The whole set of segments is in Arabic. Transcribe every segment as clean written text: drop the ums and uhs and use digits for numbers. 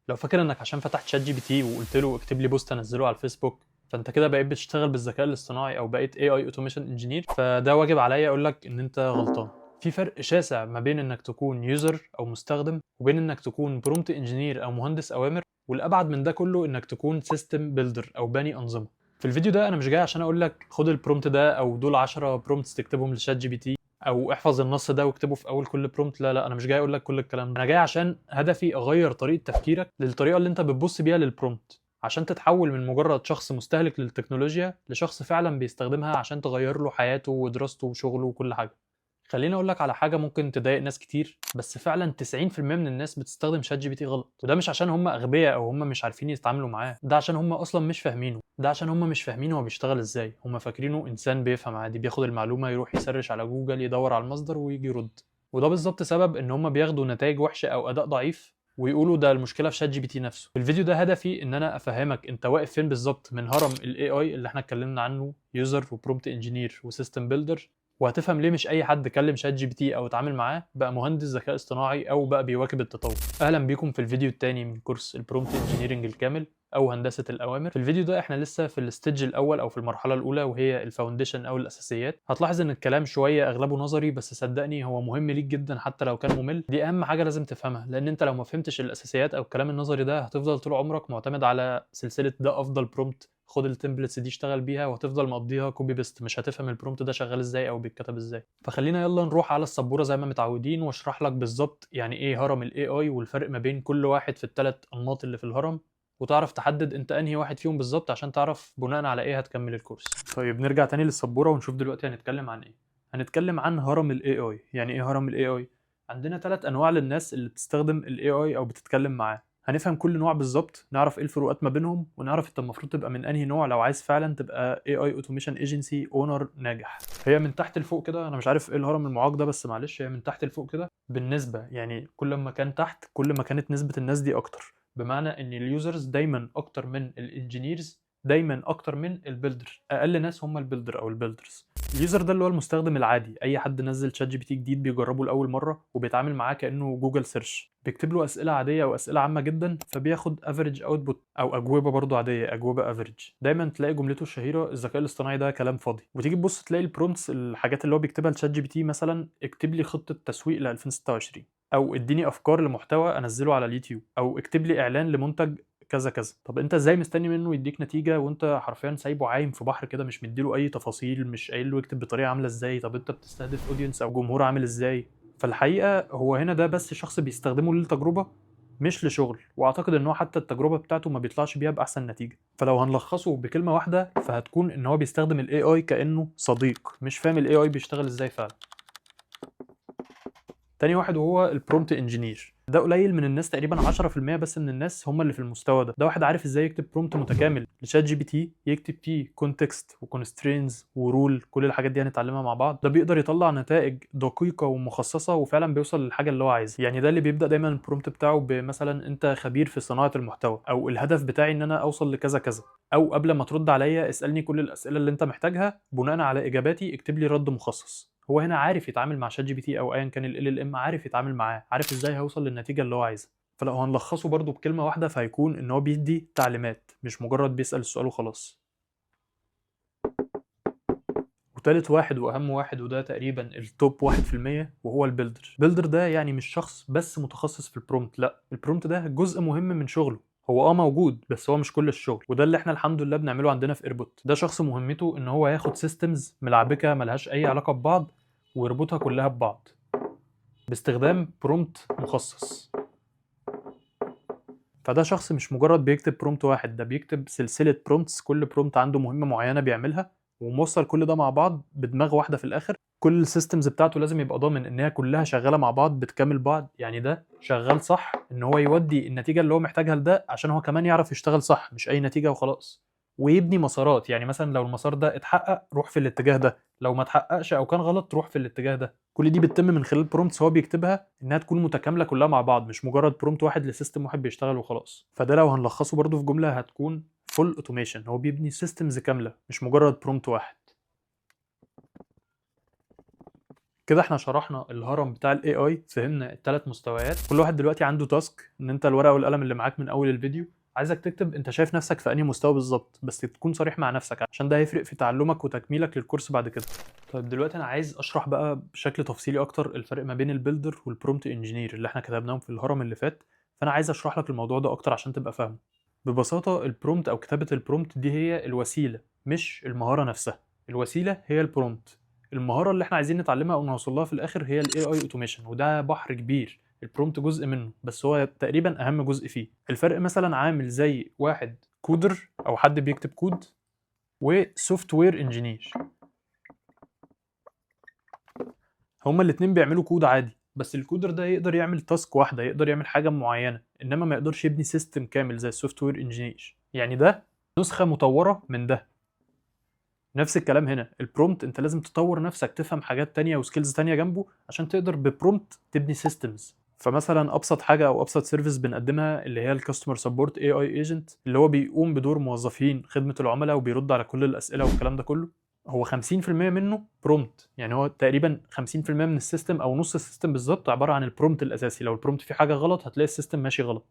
لو فاكر انك عشان فتحت شات جي بي تي وقلت له اكتب لي بوست انزله على الفيسبوك، فانت كده بقيت بتشتغل بالذكاء الاصطناعي او بقيت اي اي اوتوميشن انجينير، فده واجب عليا اقول لك ان انت غلطان. في فرق شاسع ما بين انك تكون يوزر او مستخدم وبين انك تكون برومت انجينير او مهندس اوامر، والابعد من ده كله انك تكون سيستم بيلدر او باني انظمه. في الفيديو ده انا مش جاي عشان اقول لك خد البرومت ده او دول 10 برومتس تكتبهم لشات جي بي تي او احفظ النص ده واكتبه في اول كل برومت. لا انا مش جاي اقول لك كل الكلام ده. انا جاي عشان هدفي اغير طريقه تفكيرك للطريقه اللي انت بتبص بيها للبرومت، عشان تتحول من مجرد شخص مستهلك للتكنولوجيا لشخص فعلا بيستخدمها عشان تغير له حياته ودراسته وشغله وكل حاجه. خليني اقول لك على حاجه ممكن تضايق ناس كتير، بس فعلا 90% من الناس بتستخدم شات جي بي تي غلط، وده مش عشان هم اغبياء او هم مش عارفين يتعاملوا معاه، ده عشان هم اصلا مش فاهمينه. ده عشان هم مش فاهمين هو بيشتغل ازاي، هم فاكرينه انسان بيفهم عادي، بياخد المعلومه يروح يسرش على جوجل يدور على المصدر ويجي يرد. وده بالظبط سبب ان هم بياخدوا نتائج وحشه او اداء ضعيف ويقولوا ده المشكله في شات جي بي تي نفسه. في الفيديو ده هدفي ان انا افهمك انت واقف فين بالظبط من هرم الاي اي اللي احنا اتكلمنا عنه، يوزر وبرومبت انجينير وسيستم بيلدر، وهتفهم ليه مش اي حد كلم شات جي بي تي او اتعامل معاه بقى مهندس ذكاء اصطناعي او بقى بيواكب التطور. اهلا بيكم في الفيديو الثاني من كورس البرومبت انجينيرنج الكامل او هندسه الاوامر. في الفيديو ده احنا لسه في الستيج الاول او في المرحله الاولى وهي الفاونديشن او الاساسيات. هتلاحظ ان الكلام شويه اغلبه نظري، بس صدقني هو مهم ليك جدا حتى لو كان ممل. دي اهم حاجه لازم تفهمها، لان انت لو ما فهمتش الاساسيات او الكلام النظري ده هتفضل طول عمرك معتمد على سلسله ده افضل برومبت، خد التمبلتس دي اشتغل بيها، وهتفضل مقضيها كوبي بيست، مش هتفهم البرومبت ده شغال ازاي او بيتكتب ازاي. فخلينا يلا نروح على السبوره زي ما متعودين واشرح لك بالظبط يعني ايه هرم الاي اي والفرق ما بين كل واحد في الثلاث انماط اللي في الهرم، وتعرف تحدد انت انهي واحد فيهم بالظبط عشان تعرف بناء على ايه هتكمل الكورس. طيب نرجع تاني للسبوره ونشوف دلوقتي هنتكلم عن ايه. هنتكلم عن هرم الاي اي. يعني ايه هرم الاي اي؟ عندنا ثلاث انواع للناس اللي بتستخدم الاي اي او بتتكلم معاه. هنفهم كل نوع بالظبط، نعرف ايه الفروقات ما بينهم، ونعرف انت المفروض تبقى من انهي نوع لو عايز فعلا تبقى اي اي اوتوميشن ايجنسي اونر ناجح. هي من تحت لفوق كده، انا مش عارف ايه الهرم المعاق ده بس معلش، هي من تحت لفوق كده بالنسبه، يعني كل ما كان تحت كل ما كانت نسبه الناس دي اكتر، بمعنى ان اليوزرز دايما اكتر من الانجينيرز، دايما اكتر من البيلدر. اقل ناس هم البيلدر او البيلدرز. اليوزر ده اللي هو المستخدم العادي، اي حد نزل شات جي بي تي جديد بيجربه لاول مره وبيتعامل معاه كانه جوجل سيرش، بيكتب له اسئله عاديه او اسئله عامه جدا فبياخد افريج اوتبوت او اجوبه برضو عاديه، اجوبه افريج. دايما تلاقي جملته الشهيره الذكاء الاصطناعي ده كلام فاضي، وتيجي تبص تلاقي البرومتس، الحاجات اللي هو بيكتبها لشات جي بي تي، مثلا اكتب لي خطه تسويق ل 2026، او اديني افكار لمحتوى انزله على اليوتيوب، او اكتب لي اعلان لمنتج كذا كذا. طب انت ازاي مستني منه يديك نتيجه وانت حرفيا سايبه عايم في بحر كده، مش مديله اي تفاصيل، مش قايل له يكتب بطريقه عامله ازاي؟ طب انت بتستهدف اودينس او جمهور عامل ازاي؟ فالحقيقه هو هنا ده بس شخص بيستخدمه للتجربه مش لشغل، واعتقد ان هو حتى التجربه بتاعته ما بيطلعش بيها باحسن نتيجه. فلو هنلخصه بكلمه واحده فهتكون ان هو بيستخدم الاي اي كانه صديق، مش فاهم الاي اي بيشتغل ازاي فعلا. تاني واحد وهو البرومبت انجينير. ده قليل من الناس، تقريبا 10% بس من الناس هم اللي في المستوى ده. ده واحد عارف ازاي يكتب برومبت متكامل لشات جي بي تي، يكتب فيه كونتكست وكونسترينز ورول، كل الحاجات دي هنتعلمها مع بعض. ده بيقدر يطلع نتائج دقيقه ومخصصه وفعلا بيوصل للحاجه اللي هو عايزها. يعني ده اللي بيبدا دايما البرومبت بتاعه بمثلا انت خبير في صناعه المحتوى، او الهدف بتاعي ان انا اوصل لكذا كذا، او قبل ما ترد عليا اسالني كل الاسئله اللي انت محتاجها، بناء على اجاباتي اكتب لي رد مخصص. هو هنا عارف يتعامل مع شات جي بي تي او ايا كان ال ام، عارف يتعامل معاه، عارف ازاي هيوصل للنتيجه اللي هو عايزها. فلو هنلخصه برضو بكلمه واحده فهيكون ان هو بيدي تعليمات، مش مجرد بيسال السؤال وخلاص. وتالت واحد واهم واحد، وده تقريبا التوب 1%، وهو البيلدر. البيلدر ده يعني مش شخص بس متخصص في البرومبت، لا، البرومبت ده جزء مهم من شغله. هو موجود بس هو مش كل الشغل، وده اللي احنا الحمد لله بنعمله عندنا في ايربوت. ده شخص مهمته ان هو ياخد سيستمز ملعبكه ملهاش اي علاقه ببعض ويربطها كلها ببعض باستخدام برومبت مخصص. فده شخص مش مجرد بيكتب برومبت واحد، ده بيكتب سلسلة برومبتس، كل برومبت عنده مهمة معينة بيعملها، وموصل كل ده مع بعض بدماغ واحدة في الآخر. كل السيستمز بتاعته لازم يبقى ضامن ان هي كلها شغالة مع بعض بتكمل بعض، يعني ده شغال صح ان هو يودي النتيجة اللي هو محتاجها لده، عشان هو كمان يعرف يشتغل صح، مش اي نتيجة وخلاص. ويبني مسارات، يعني مثلا لو المسار ده اتحقق روح في الاتجاه ده، لو ما اتحققش او كان غلط روح في الاتجاه ده. كل دي بتتم من خلال برومبتس هو بيكتبها، انها تكون متكامله كلها مع بعض، مش مجرد برومبت واحد لسيستم واحد بيشتغل وخلاص. فده لو هنلخصه برضو في جمله هتكون فول اوتوميشن، هو بيبني سيستمز كامله مش مجرد برومبت واحد. كده احنا شرحنا الهرم بتاع الاي اي، فهمنا الثلاث مستويات. كل واحد دلوقتي عنده تاسك ان انت الورقه والقلم اللي معاك من اول الفيديو عايزك تكتب انت شايف نفسك في انهي مستوى بالظبط، بس تكون صريح مع نفسك عشان ده هيفرق في تعلمك وتكميلك للكورس بعد كده. طيب دلوقتي انا عايز اشرح بقى بشكل تفصيلي اكتر الفرق ما بين البيلدر والبرومت انجينير اللي احنا كتبناهم في الهرم اللي فات. فانا عايز اشرح لك الموضوع ده اكتر عشان تبقى فاهمه. ببساطه البرومت او كتابه البرومت دي هي الوسيله مش المهاره نفسها. الوسيله هي البرومت، المهاره اللي احنا عايزين نتعلمها او نوصل لها في الاخر هي الاي اي اوتوميشن، وده بحر كبير. البرومت جزء منه بس هو تقريبا اهم جزء فيه. الفرق مثلا عامل زي واحد كودر او حد بيكتب كود وسوفت وير انجينير. هما الاتنين بيعملوا كود عادي، بس الكودر ده يقدر يعمل تاسك واحده، يقدر يعمل حاجه معينه، انما ما يقدرش يبني سيستم كامل زي السوفت وير انجينير. يعني ده نسخه مطوره من ده. نفس الكلام هنا، البرومت انت لازم تطور نفسك، تفهم حاجات تانية وسكيلز تانية جنبه عشان تقدر ببرومت تبني سيستمز. فمثلا ابسط حاجه او ابسط سيرفيس بنقدمها اللي هي الكاستمر سبورت اي اي ايجنت، اللي هو بيقوم بدور موظفين خدمه العملاء وبيرد على كل الاسئله والكلام ده كله. هو 50% منه برومت، يعني هو تقريبا 50% من السيستم او نص السيستم بالظبط عباره عن البرومت الاساسي. لو البرومت فيه حاجه غلط هتلاقي السيستم ماشي غلط.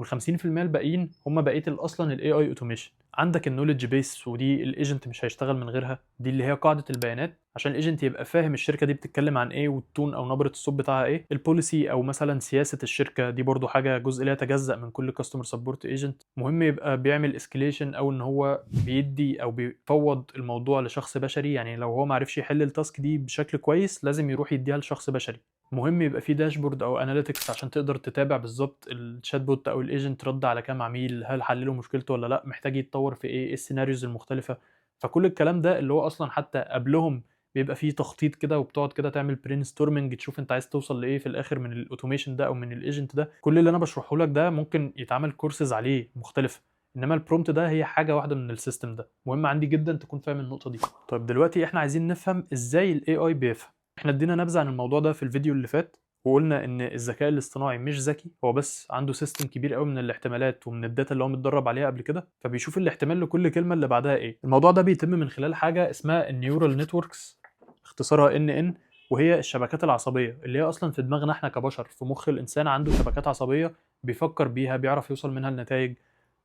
وال50% الباقيين هم بقيه اصلا الاي اي اوتوميشن. عندك النولج بيس، ودي الايجنت مش هيشتغل من غيرها، دي اللي هي قاعده البيانات عشان الايجنت يبقى فاهم الشركه دي بتتكلم عن ايه والتون او نبره الصوت بتاعها ايه. البوليسي او مثلا سياسه الشركه دي برضو حاجه جزء لا يتجزأ من كل كاستمر سبورت ايجنت. مهم يبقى بيعمل اسكليشن او ان هو بيدي او بيفوض الموضوع لشخص بشري، يعني لو هو ما عرفش يحل التاسك دي بشكل كويس لازم يروح يديها لشخص بشري. مهم يبقى في داشبورد او اناليتكس عشان تقدر تتابع بالظبط الشات بوت او الايجنت رد على كام عميل، هل حللوا مشكلته ولا لا، محتاج يتطور في ايه السيناريوز المختلفه. فكل الكلام ده اللي هو اصلا حتى قبلهم بيبقى فيه تخطيط كده، وبتقعد كده تعمل برين ستورمنج تشوف انت عايز توصل لايه في الاخر من الاوتوميشن ده او من الايجنت ده. كل اللي انا بشرحه لك ده ممكن يتعمل كورسز عليه مختلفه، انما البرومت ده هي حاجه واحده من السيستم ده. مهم عندي جدا تكون فاهم النقطه دي. طيب دلوقتي احنا عايزين نفهم ازاي الاي اي بيفهم. احنا ادينا نبذه عن الموضوع ده في الفيديو اللي فات، وقلنا ان الذكاء الاصطناعي مش ذكي، هو بس عنده سيستم كبير قوي من الاحتمالات ومن الداتا اللي هو متدرب عليها قبل كده، فبيشوف الاحتمال لكل كلمه اللي بعدها ايه. الموضوع ده بيتم من خلال حاجه اسمها النيورال نتوركس، اختصارها ان ان، وهي الشبكات العصبيه اللي هي اصلا في دماغنا احنا كبشر. في مخ الانسان عنده شبكات عصبيه بيفكر بيها، بيعرف يوصل منها لنتائج.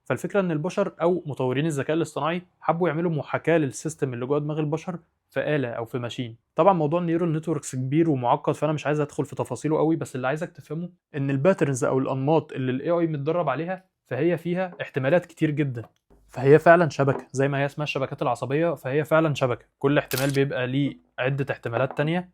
فالفكره ان البشر او مطورين الذكاء الاصطناعي حبوا يعملوا محاكاه للسيستم اللي جوه دماغ البشر في آلة أو في ماشين. طبعا موضوع النيورال نتوركس كبير ومعقد فأنا مش عايز أدخل في تفاصيله قوي، بس اللي عايزك تفهمه إن الباترنز أو الأنماط اللي ال AI متدرب عليها فهي فيها احتمالات كتير جدا. فهي فعلا شبكة زي ما هي اسمها الشبكات العصبية، فهي فعلا شبكة، كل احتمال بيبقى ليه عدة احتمالات تانية.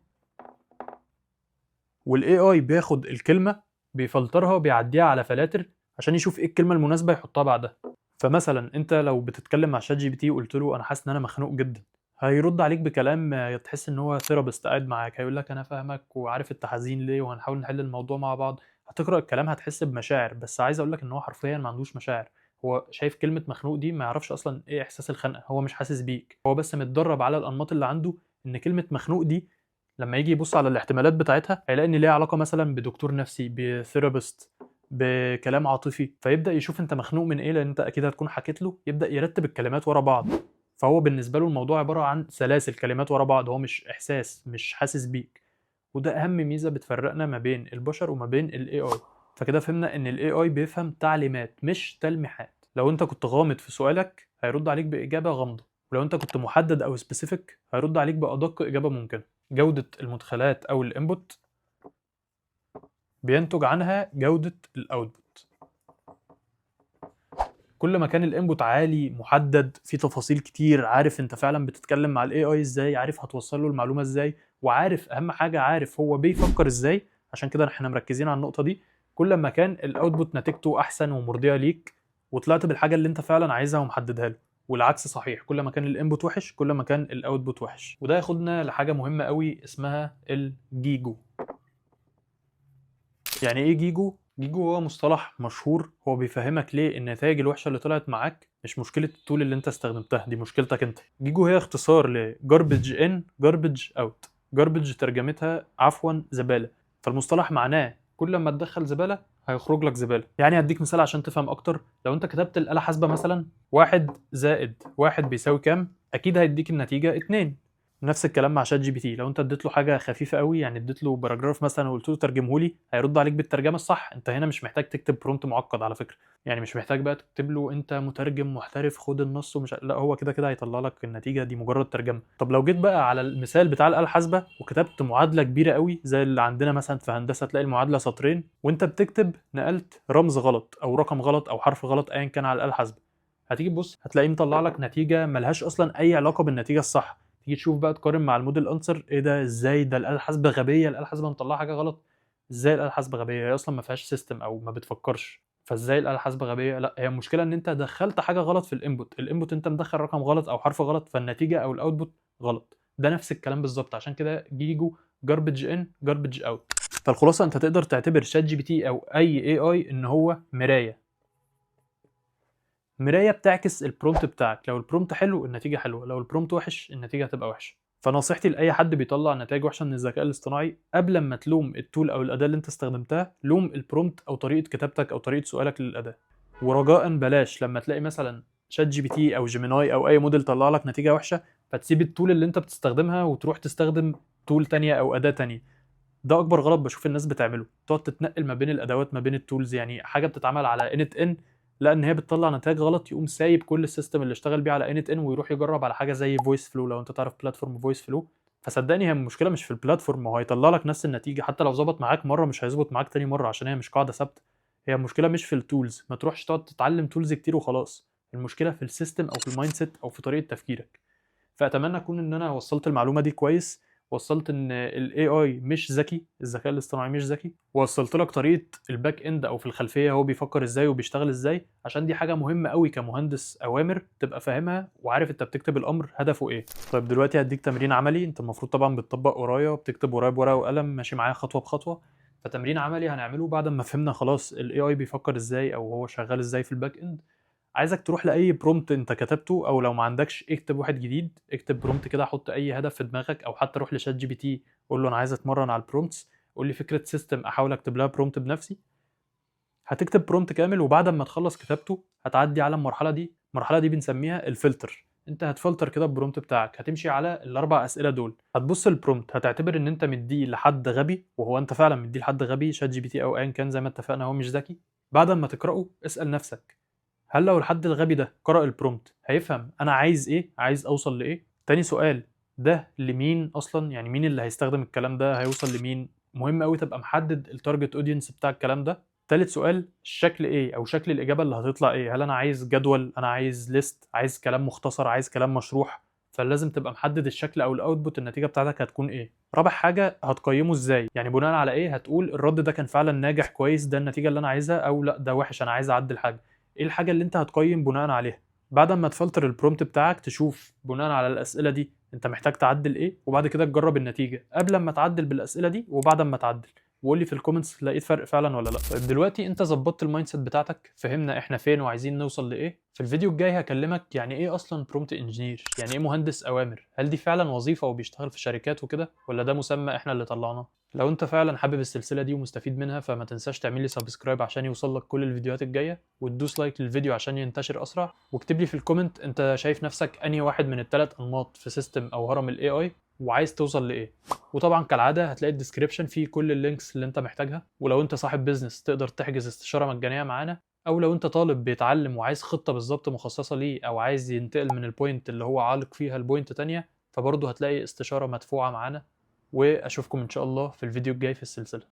وال AI بياخد الكلمة بيفلترها وبيعديها على فلاتر عشان يشوف ايه الكلمة المناسبة يحطها بعدها. فمثلا انت لو بتتكلم مع شات جي بي تي وقلت له انا حاسس ان انا مخنوق جدا، هيرد عليك بكلام تحس ان هو ثيرابيست قاعد معاك، هيقول لك انا فاهمك وعارف انت حزين ليه وهنحاول نحل الموضوع مع بعض. هتقرا الكلام هتحس بمشاعر، بس عايز اقول لك ان هو حرفيا ما عندوش مشاعر. هو شايف كلمه مخنوق دي ما يعرفش اصلا ايه احساس الخنقه، هو مش حاسس بيك، هو بس متدرب على الانماط اللي عنده ان كلمه مخنوق دي لما يجي يبص على الاحتمالات بتاعتها هيلاقي ان ليها علاقه مثلا بدكتور نفسي، بثيرابيست، بكلام عاطفي. فيبدا يشوف انت مخنوق من ايه لان انت اكيد هتكون حكيت له، يبدا يرتب الكلمات ورا بعض. فهو بالنسبه له الموضوع عباره عن سلاسل كلمات ورا بعض، هو مش احساس، مش حاسس بيك. وده اهم ميزه بتفرقنا ما بين البشر وما بين الاي اي. فكده فهمنا ان الاي اي بيفهم تعليمات مش تلميحات. لو انت كنت غامض في سؤالك هيرد عليك باجابه غامضه، ولو انت كنت محدد او سبيسيفيك هيرد عليك بادق اجابه ممكنه. جوده المدخلات او الانبوت بينتج عنها جوده الاوتبوت. كل ما كان الانبوت عالي محدد في تفاصيل كتير، عارف انت فعلا بتتكلم مع الاي اي ازاي، عارف هتوصل له المعلومه ازاي، وعارف اهم حاجه عارف هو بيفكر ازاي، عشان كده احنا مركزين على النقطه دي. كل ما كان الاوتبوت نتيجته احسن ومرضيه ليك وطلعت بالحاجه اللي انت فعلا عايزها ومحددها له. والعكس صحيح، كل ما كان الانبوت وحش كل ما كان الاوتبوت وحش. وده ياخدنا لحاجه مهمه قوي اسمها الجيجو. يعني ايه جيجو؟ جيجو هو مصطلح مشهور، هو بيفهمك ليه النتائج الوحشه اللي طلعت معاك مش مشكله التول اللي انت استخدمتها، دي مشكلتك انت. جيجو هي اختصار ل garbage in garbage out. garbage ترجمتها عفوا زباله، فالمصطلح معناه كل ما تدخل زباله هيخرج لك زباله. يعني هديك مثال عشان تفهم اكتر. لو انت كتبت الاله حاسبه مثلا 1 زائد 1 بيساوي كام، اكيد هيديك النتيجه 2. نفس الكلام مع شات جي بي تي، لو انت اديت له حاجه خفيفه قوي، يعني اديت له باراجراف مثلا وقلت له ترجمه لي، هيرد عليك بالترجمه الصح. انت هنا مش محتاج تكتب برومبت معقد على فكره، يعني مش محتاج بقى تكتب له انت مترجم محترف خد النص ومش لا، هو كده كده هيطلع لك النتيجه دي مجرد ترجمه. طب لو جيت بقى على المثال بتاع الاله الحاسبه وكتبت معادله كبيره قوي زي اللي عندنا مثلا في هندسه، تلاقي المعادله سطرين وانت بتكتب نقلت رمز غلط او رقم غلط او حرف غلط ايا كان على الاله الحاسبه، هتيجي تبص هتلاقيه مطلع لك نتيجه ملهاش اصلا اي علاقه بالنتيجه الصح. تيجي تشوف بقى تقارن مع الموديل انسر، ايه ده؟ ازاي ده الاله الحاسبه غبيه؟ الاله الحاسبه مطلعه حاجه غلط؟ ازاي الاله الحاسبه غبيه؟ هي اصلا ما فيهاش سيستم او ما بتفكرش، فازاي الاله الحاسبه غبيه؟ لا، هي المشكله ان انت دخلت حاجه غلط في الانبوت انت مدخل رقم غلط او حرف غلط، فالنتيجه او الاوتبوت غلط. ده نفس الكلام بالظبط، عشان كده جيجو جاربج ان جاربج اوت. فالخلاصه انت تقدر تعتبر شات جي بي تي او اي اي ان هو مرايه بتعكس البرومت بتاعك. لو البرومت حلو النتيجه حلوه، لو البرومت وحش النتيجه هتبقى وحشه. فنصيحتي لاي حد بيطلع نتائج وحشه من الذكاء الاصطناعي، قبل ما تلوم التول او الاداه اللي انت استخدمتها، لوم البرومت او طريقه كتابتك او طريقه سؤالك للاداه. ورجاء بلاش لما تلاقي مثلا شات جي بي تي او جيميناي او اي موديل طلع لك نتيجه وحشه فتسيب التول اللي انت بتستخدمها وتروح تستخدم تول تانية او اداه تانية. ده اكبر غلط بشوف الناس بتعمله، تقعد تتنقل ما بين الادوات ما بين التولز، يعني حاجه بتتعمل على انت ان، لان هي بتطلع نتائج غلط يقوم سايب كل السيستم اللي اشتغل بيه على انت ان ويروح يجرب على حاجه زي فويس فلو. لو انت تعرف بلاتفورم فويس فلو، فصدقني هي المشكله مش في البلاتفورم، هو هيطلع لك نفس النتيجه، حتى لو ظبط معاك مره مش هيظبط معاك تاني مره عشان هي مش قاعده ثابته. هي المشكله مش في التولز، ما تروحش تقعد تتعلم تولز كتير وخلاص، المشكله في السيستم او في المايند سيت او في طريقه تفكيرك. فاتمنى اكون ان انا وصلت المعلومه دي كويس، وصلت ان الاي اي مش ذكي، الذكاء الاصطناعي مش ذكي، ووصلت لك طريقه الباك اند او في الخلفيه هو بيفكر ازاي وبيشتغل ازاي، عشان دي حاجه مهمه قوي كمهندس اوامر تبقى فاهمها وعارف انت بتكتب الامر هدفه ايه. طيب دلوقتي هديك تمرين عملي، انت المفروض طبعا بتطبق ورايا وبتكتب ورايا بورقه وقلم ماشي معايا خطوه بخطوه. فتمرين عملي هنعمله بعد ما فهمنا خلاص الاي اي بيفكر ازاي او هو شغال ازاي في الباك اند. عايزك تروح لاي برومبت انت كتبته، او لو ما عندكش اكتب واحد جديد، اكتب برومبت كده، حط اي هدف في دماغك، او حتى روح لشات جي بي تي قول له انا عايز اتمرن على البرومبتس، قول لي فكره سيستم احاول اكتب لها برومبت بنفسي. هتكتب برومبت كامل، وبعد ما تخلص كتابته هتعدي على المرحله دي بنسميها الفلتر. انت هتفلتر كده البرومبت بتاعك، هتمشي على الاربع اسئله دول، هتبص البرومبت هتعتبر ان انت مديه لحد غبي، وهو انت فعلا مديه لحد غبي، شات جي بي تي او ايا كان زي ما اتفقنا هو مش ذكي. بعد ما تقراه اسال نفسك، هل لو الحد الغبي ده قرأ البرومبت هيفهم انا عايز ايه، عايز اوصل لايه؟ تاني سؤال، ده لمين اصلا؟ يعني مين اللي هيستخدم الكلام ده، هيوصل لمين؟ مهم قوي تبقى محدد التارجت اودينس بتاع الكلام ده. تالت سؤال، الشكل ايه او شكل الاجابه اللي هتطلع ايه؟ هل انا عايز جدول، انا عايز ليست، عايز كلام مختصر، عايز كلام مشروح؟ فلازم تبقى محدد الشكل او الاوتبوت، النتيجه بتاعتك هتكون ايه. رابع حاجه، هتقيمه ازاي؟ يعني بناء على ايه هتقول الرد ده كان فعلا ناجح كويس، ده النتيجه اللي انا عايزها، او لا ده وحش انا عايز اعدل حاجه. ايه الحاجه اللي انت هتقيم بناء عليها؟ بعد ما تفلتر البرومبت بتاعك تشوف بناء على الاسئله دي انت محتاج تعدل ايه، وبعد كده تجرب النتيجه قبل ما تعدل بالاسئله دي وبعد ما تعدل، وقول لي في الكومنتس لقيت فرق فعلا ولا لا. طيب دلوقتي انت ظبطت المايند سيت بتاعتك، فهمنا احنا فين وعايزين نوصل لايه. في الفيديو الجاي هكلمك يعني ايه اصلا برومبت انجينير، يعني ايه مهندس اوامر، هل دي فعلا وظيفه وبيشتغل في شركات وكده ولا ده مسمى احنا اللي طلعناه. لو انت فعلا حابب السلسله دي ومستفيد منها فما تنساش تعمل لي سبسكرايب عشان يوصل لك كل الفيديوهات الجايه، وتدوس لايك للفيديو عشان ينتشر اسرع، واكتب لي في الكومنت انت شايف نفسك انهي واحد من الثلاث انماط في سيستم او هرم الاي اي وعايز توصل لايه. وطبعا كالعاده هتلاقي الديسكريبشن فيه كل اللينكس اللي انت محتاجها، ولو انت صاحب بيزنس تقدر تحجز استشاره مجانيه معانا، او لو انت طالب بيتعلم وعايز خطه بالظبط مخصصه ليه، او عايز ينتقل من البوينت اللي هو عالق فيها البوينت تانية، فبرضه هتلاقي استشاره مدفوعه معانا. واشوفكم ان شاء الله في الفيديو الجاي في السلسله.